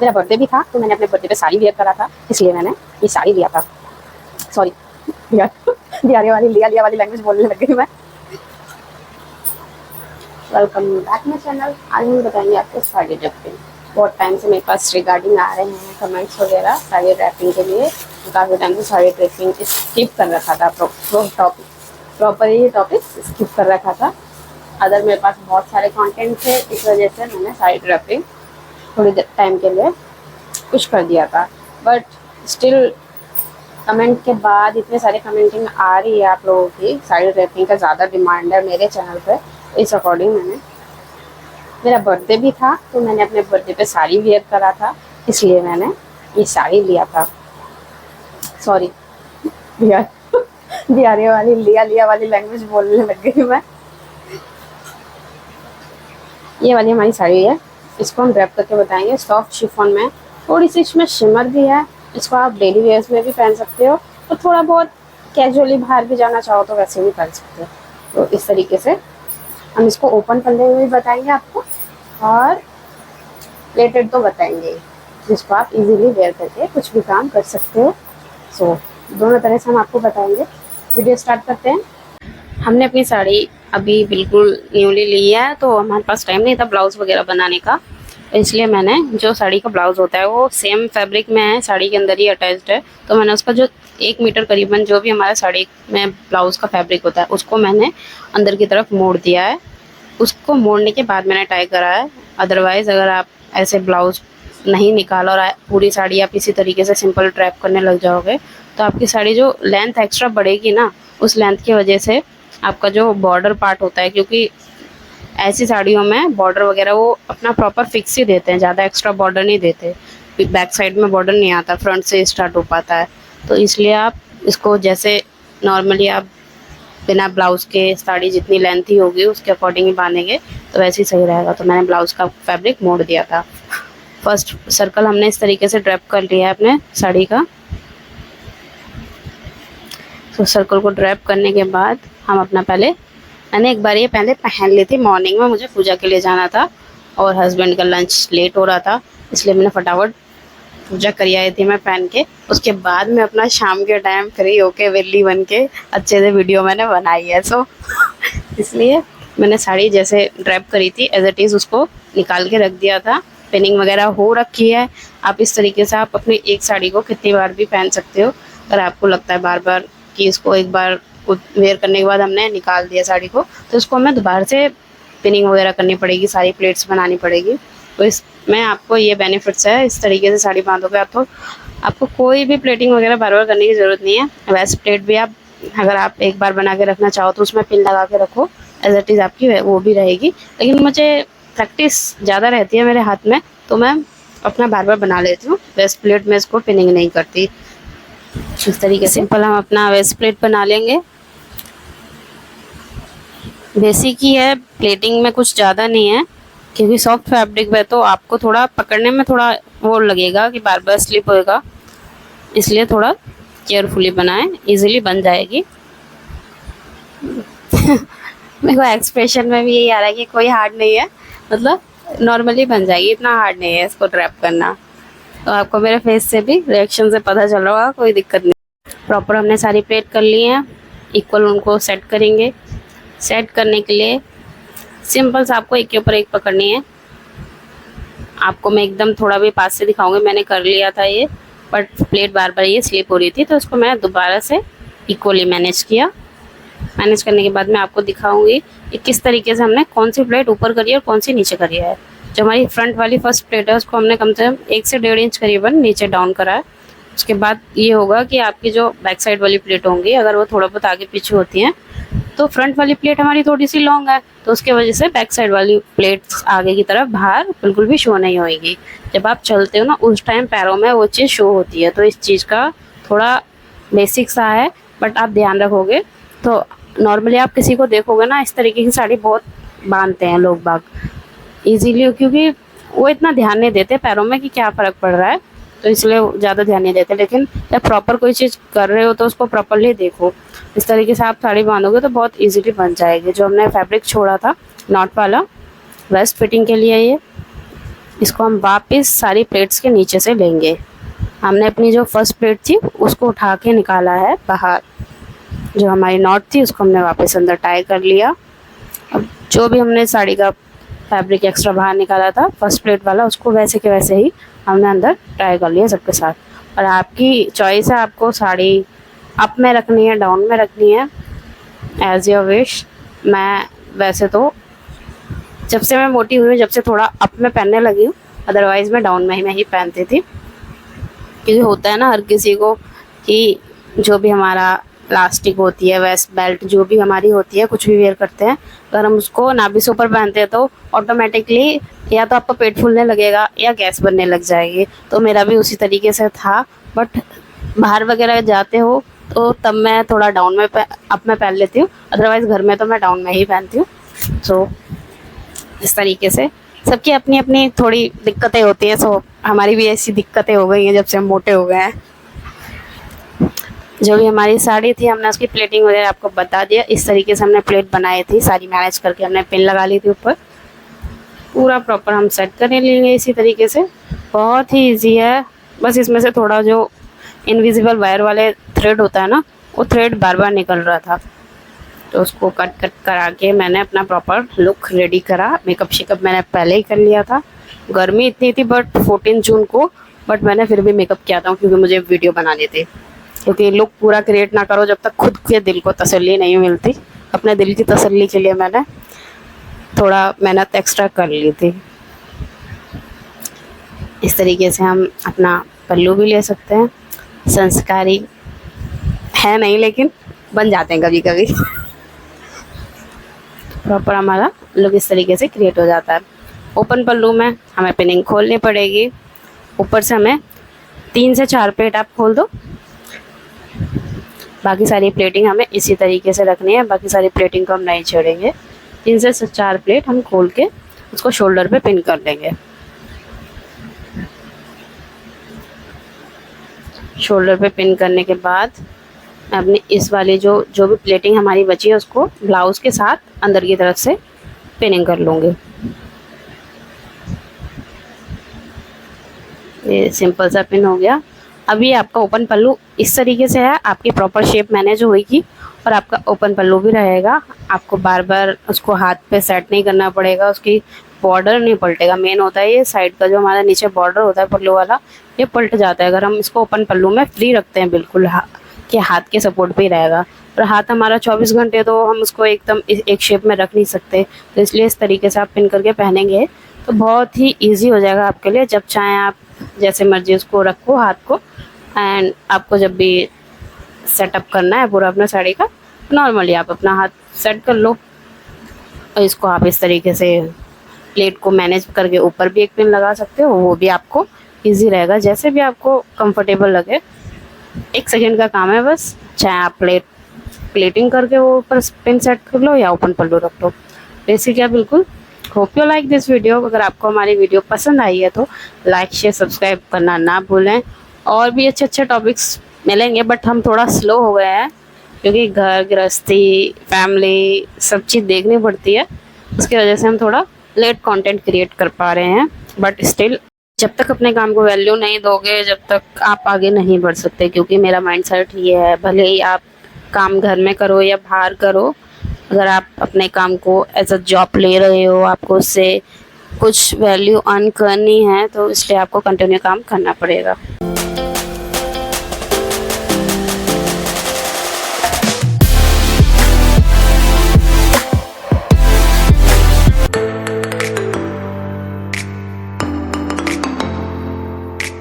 मेरा बर्थडे भी था तो मैंने अपने बर्थडे पे साड़ी वेयर करा था, इसलिए मैंने ये साड़ी लिया था। सॉरी बिहारी वाली लिया वाली लैंग्वेज बोलने लग गई मैं। Welcome back my channel. आज हम बताएंगे आपको साड़ी ड्रेपिंग। बहुत टाइम से मेरे पास रिगार्डिंग आ रहे हैं कमेंट्स वगैरह साड़ी ड्रेपिंग के लिए। काफ़ी टाइम से साड़ी ड्रेपिंग स्किप कर रखा था, प्रॉपर ये टॉपिक स्किप कर रखा था। अदर मेरे पास बहुत सारे कंटेंट थे, इस वजह से मैंने साड़ी ड्रेपिंग थोड़ी टाइम के लिए कुछ कर दिया था। बट स्टिल कमेंट के बाद इतने सारे कमेंटिंग आ रही है आप लोगों की, साड़ी ड्रेपिंग का ज़्यादा डिमांड है मेरे चैनल पे। इस अकॉर्डिंग मेरा बर्थडे भी था तो मैंने अपने बर्थडे पे साड़ी वेयर करा था, इसलिए मैंने ये साड़ी लिया था। सॉरी बिहारी वाली लिया वाली लैंग्वेज बोलने लग गई मैं। ये वाली हमारी साड़ी है, इसको हम ड्रेप करके बताएंगे। सॉफ्ट शिफॉन में थोड़ी सी इसमें शिमर भी है। इसको आप डेली वेयर्स में भी पहन सकते हो और थोड़ा बहुत कैजुअली बाहर भी जाना चाहो तो वैसे भी पहन सकते हो। तो इस तरीके से हम इसको ओपन करने हुए भी बताएंगे आपको और प्लेटेड तो बताएंगे, जिसको आप इजीली वेयर करके कुछ भी काम कर सकते हो। सो दोनों तरह से हम आपको बताएंगे। वीडियो स्टार्ट करते हैं। हमने अपनी साड़ी अभी बिल्कुल न्यूली ली है तो हमारे पास टाइम नहीं था ब्लाउज़ वगैरह बनाने का, इसलिए मैंने जो साड़ी का ब्लाउज़ होता है वो सेम फैब्रिक में है, साड़ी के अंदर ही अटैच्ड है। तो मैंने उसका जो 1 मीटर करीबन जो भी हमारा साड़ी में ब्लाउज़ का फैब्रिक होता है उसको मैंने अंदर की तरफ मोड़ दिया है। उसको मोड़ने के बाद मैंने टाई करा है। अदरवाइज़ अगर आप ऐसे ब्लाउज़ नहीं निकाला और पूरी साड़ी आप इसी तरीके से सिंपल ट्रैप करने लग जाओगे तो आपकी साड़ी जो लेंथ एक्स्ट्रा बढ़ेगी ना, उस लेंथ की वजह से आपका जो बॉर्डर पार्ट होता है, क्योंकि ऐसी साड़ियों में बॉर्डर वगैरह वो अपना प्रॉपर फिक्स ही देते हैं, ज़्यादा एक्स्ट्रा बॉर्डर नहीं देते। बैक साइड में बॉर्डर नहीं आता, फ्रंट से स्टार्ट हो पाता है। तो इसलिए आप इसको जैसे नॉर्मली आप बिना ब्लाउज़ के साड़ी जितनी लेंथ ही होगी उसके अकॉर्डिंग ही बांधेंगे तो वैसे ही सही रहेगा। तो मैंने ब्लाउज़ का फैब्रिक मोड़ दिया था। फर्स्ट सर्कल हमने इस तरीके से ड्रैप कर लिया है अपने साड़ी का। तो सर्कल को ड्रैप करने के बाद हम अपना मैंने एक बार ये पहले पहन ली थी। मॉर्निंग में मुझे पूजा के लिए जाना था और हस्बैंड का लंच लेट हो रहा था, इसलिए मैंने फटाफट पूजा कर आई थी मैं पहन के। उसके बाद में अपना शाम के टाइम फ्री होके वेली बन के अच्छे से वीडियो मैंने बनाई है। सो इसलिए मैंने साड़ी जैसे ड्रैप करी थी एज इट इज़ उसको निकाल के रख दिया था। पिनिंग वगैरह हो रखी है। आप इस तरीके से आप अपनी एक साड़ी को कितनी बार भी पहन सकते हो। अगर आपको लगता है बार बार कि इसको एक बार वेयर करने के बाद हमने निकाल दिया साड़ी को तो इसको हमें दोबारा से पिनिंग वगैरह करनी पड़ेगी, सारी प्लेट्स बनानी पड़ेगी। तो इसमें आपको ये बेनिफिट्स है, इस तरीके से साड़ी बांधोगे आप तो आपको कोई भी प्लेटिंग वगैरह बार बार करने की ज़रूरत नहीं है। वैसे प्लेट भी आप अगर आप एक बार बना के रखना चाहो तो उसमें पिन लगा के रखो, एज इट इज़ आपकी वो भी रहेगी। लेकिन मुझे प्रैक्टिस ज़्यादा रहती है मेरे हाथ में तो मैं अपना बार बार बना लेती हूँ। वेस्ट प्लेट में इसको पिनिंग नहीं करती। इस तरीके से सिंपल हम अपना वेस्ट प्लेट बना लेंगे। बेसिक ही है, प्लेटिंग में कुछ ज़्यादा नहीं है क्योंकि सॉफ्ट फैब्रिक है तो आपको थोड़ा पकड़ने में थोड़ा वो लगेगा कि बार बार स्लिप होएगा, इसलिए थोड़ा केयरफुली बनाएं, इजीली बन जाएगी। मेरे को एक्सप्रेशन में भी यही आ रहा है कि कोई हार्ड नहीं है, मतलब नॉर्मली बन जाएगी, इतना हार्ड नहीं है इसको ड्रैप करना। तो आपको मेरे फेस से भी रिएक्शन से पता चल रहा होगा, कोई दिक्कत नहीं। प्रॉपर हमने सारी प्लेट कर ली है, इक्वल उनको सेट करेंगे। सेट करने के लिए सिंपल से आपको एक के ऊपर एक पकड़नी है। आपको मैं एकदम थोड़ा भी पास से दिखाऊंगी, मैंने कर लिया था ये, बट प्लेट बार बार ये स्लिप हो रही थी तो इसको मैं दोबारा से इक्वली मैनेज किया। मैनेज करने के बाद मैं आपको दिखाऊंगी कि किस तरीके से हमने कौन सी प्लेट ऊपर करी है और कौन सी नीचे करी है। जो हमारी फ्रंट वाली फर्स्ट प्लेट है उसको हमने कम से कम 1 से 1.5 इंच करीबन नीचे डाउन करा है। उसके बाद ये होगा कि आपकी जो बैक साइड वाली प्लेट होंगी अगर वो थोड़ा बहुत आगे पीछे होती हैं तो फ्रंट वाली प्लेट हमारी थोड़ी सी लॉन्ग है तो उसके वजह से बैक साइड वाली प्लेट्स आगे की तरफ बाहर बिल्कुल भी शो नहीं होएगी। जब आप चलते हो ना उस टाइम पैरों में वो चीज़ शो होती है, तो इस चीज़ का थोड़ा बेसिक सा है, बट आप ध्यान रखोगे तो नॉर्मली आप किसी को देखोगे ना इस तरीके की साड़ी बहुत बांधते हैं लोग बाग ईजीली, क्योंकि वो इतना ध्यान नहीं देते पैरों में कि क्या फ़र्क पड़ रहा है, तो इसलिए ज़्यादा ध्यान नहीं देते। लेकिन जब प्रॉपर कोई चीज़ कर रहे हो तो उसको प्रॉपरली देखो। इस तरीके से आप साड़ी बांधोगे तो बहुत इजीली बन जाएगी। जो हमने फैब्रिक छोड़ा था नॉट वाला वेस्ट फिटिंग के लिए, ये इसको हम वापस सारी प्लेट्स के नीचे से लेंगे। हमने अपनी जो फर्स्ट प्लेट थी उसको उठा के निकाला है बाहर, जो हमारी नॉट थी उसको हमने वापस अंदर टाई कर लिया। अब जो भी हमने साड़ी का फैब्रिक एक्स्ट्रा बाहर निकाला था फर्स्ट प्लेट वाला, उसको वैसे के वैसे ही हमने अंदर टाई कर लिया सबके साथ। और आपकी चॉइस है, आपको साड़ी अप में रखनी है डाउन में रखनी है, एज योर विश। मैं वैसे तो जब से मैं मोटी हुई हूँ, जब से थोड़ा अप में पहनने लगी हूँ, अदरवाइज़ मैं डाउन में ही पहनती थी। क्योंकि होता है ना हर किसी को कि जो भी हमारा प्लास्टिक होती है, वेस्ट बेल्ट जो भी हमारी होती है, कुछ भी वेयर करते हैं, अगर हम उसको नाभि से ऊपर पहनते हैं तो ऑटोमेटिकली या तो आपका पेट फूलने लगेगा या गैस बनने लग जाएगी। तो मेरा भी उसी तरीके से था, बट बाहर वगैरह जाते हो तो तब मैं थोड़ा डाउन में अप में पहन लेती हूँ, अदरवाइज़ घर में तो मैं डाउन में ही पहनती हूँ। सो इस तरीके से सबकी अपनी अपनी थोड़ी दिक्कतें होती हैं। सो हमारी भी ऐसी दिक्कतें हो गई हैं जब से हम मोटे हो गए हैं। जो भी हमारी साड़ी थी हमने उसकी प्लेटिंग वगैरह आपको बता दिया। इस तरीके से हमने प्लेट बनाई थी, सारी मैनेज करके हमने पिन लगा ली थी ऊपर, पूरा प्रॉपर हम सेट करने लेंगे इसी तरीके से। बहुत ही ईजी है, बस इसमें से थोड़ा जो इनविजिबल वायर वाले थ्रेड होता है ना, वो थ्रेड बार बार निकल रहा था, तो उसको कट करा के मैंने अपना प्रॉपर लुक रेडी करा। मेकअप शेकअप मैंने पहले ही कर लिया था, गर्मी इतनी थी बट 14 जून को, बट मैंने फिर भी मेकअप किया था क्योंकि मुझे वीडियो बनाने थे। क्योंकि लुक पूरा क्रिएट ना करो जब तक खुद के दिल को तसल्ली नहीं मिलती। अपने दिल की तसल्ली के लिए मैंने थोड़ा मेहनत एक्स्ट्रा कर ली थी। इस तरीके से हम अपना पल्लू भी ले सकते हैं। संस्कारी है नहीं लेकिन बन जाते हैं कभी कभी। प्रॉपर हमारा लुक इस तरीके से क्रिएट हो जाता है। ओपन पल्लू में हमें पिनिंग खोलनी पड़ेगी। ऊपर से हमें 3 से 4 प्लेट आप खोल दो। बाकी सारी प्लेटिंग हमें इसी तरीके से रखनी है, बाकी सारी प्लेटिंग को हम नहीं छोड़ेंगे। 3 से 4 प्लेट हम खोल के उसको शोल्डर पे पिन कर लेंगे। शोल्डर पे पिन करने के बाद अपनी इस वाली जो भी प्लेटिंग हमारी बची है उसको ब्लाउज के साथ अंदर की तरफ से पिनिंग कर लूँगी। ये सिंपल सा पिन हो गया। अभी आपका ओपन पल्लू इस तरीके से है, आपकी प्रॉपर शेप मैनेज होगी और आपका ओपन पल्लू भी रहेगा। आपको बार बार उसको हाथ पे सेट नहीं करना पड़ेगा, उसकी बॉर्डर नहीं पलटेगा। मेन होता है ये साइड का जो हमारा नीचे बॉर्डर होता है पल्लू वाला, ये पलट जाता है अगर हम इसको ओपन पल्लू में फ्री रखते हैं बिल्कुल कि हाथ के सपोर्ट पे ही रहेगा। और हाथ हमारा 24 घंटे तो हम उसको एकदम एक शेप में रख नहीं सकते, तो इसलिए इस तरीके से आप पिन करके पहनेंगे तो बहुत ही ईजी हो जाएगा आपके लिए। जब चाहें आप जैसे मर्जी उसको रखो हाथ को, एंड आपको जब भी सेटअप करना है पूरा अपना साड़ी का, नॉर्मली आप अपना हाथ सेट कर लो। और इसको आप इस तरीके से प्लेट को मैनेज करके ऊपर भी एक पिन लगा सकते हो, वो भी आपको इजी रहेगा, जैसे भी आपको कंफर्टेबल लगे। 1 सेकेंड का काम है बस, चाहे आप प्लेटिंग करके वो ऊपर पिन सेट कर लो या ओपन पल्लू रख लो। बेसिक है बिल्कुल। Hope you like this video. अगर आपको हमारी वीडियो पसंद आई है तो लाइक शेयर सब्सक्राइब करना ना भूलें। और भी अच्छे टॉपिक्स मिलेंगे, बट हम थोड़ा स्लो हो गए हैं क्योंकि घर गृहस्थी फैमिली सब चीज़ देखनी पड़ती है, उसकी वजह से हम थोड़ा लेट कंटेंट क्रिएट कर पा रहे हैं। बट स्टिल जब तक अपने काम को वैल्यू नहीं दोगे जब तक आप आगे नहीं बढ़ सकते। क्योंकि मेरा माइंडसेट ये है, भले ही आप काम घर में करो या बाहर करो, अगर आप अपने काम को एज अ जॉब ले रहे हो, आपको उससे कुछ वैल्यू अर्न करनी है, तो इसलिए आपको कंटिन्यू काम करना पड़ेगा।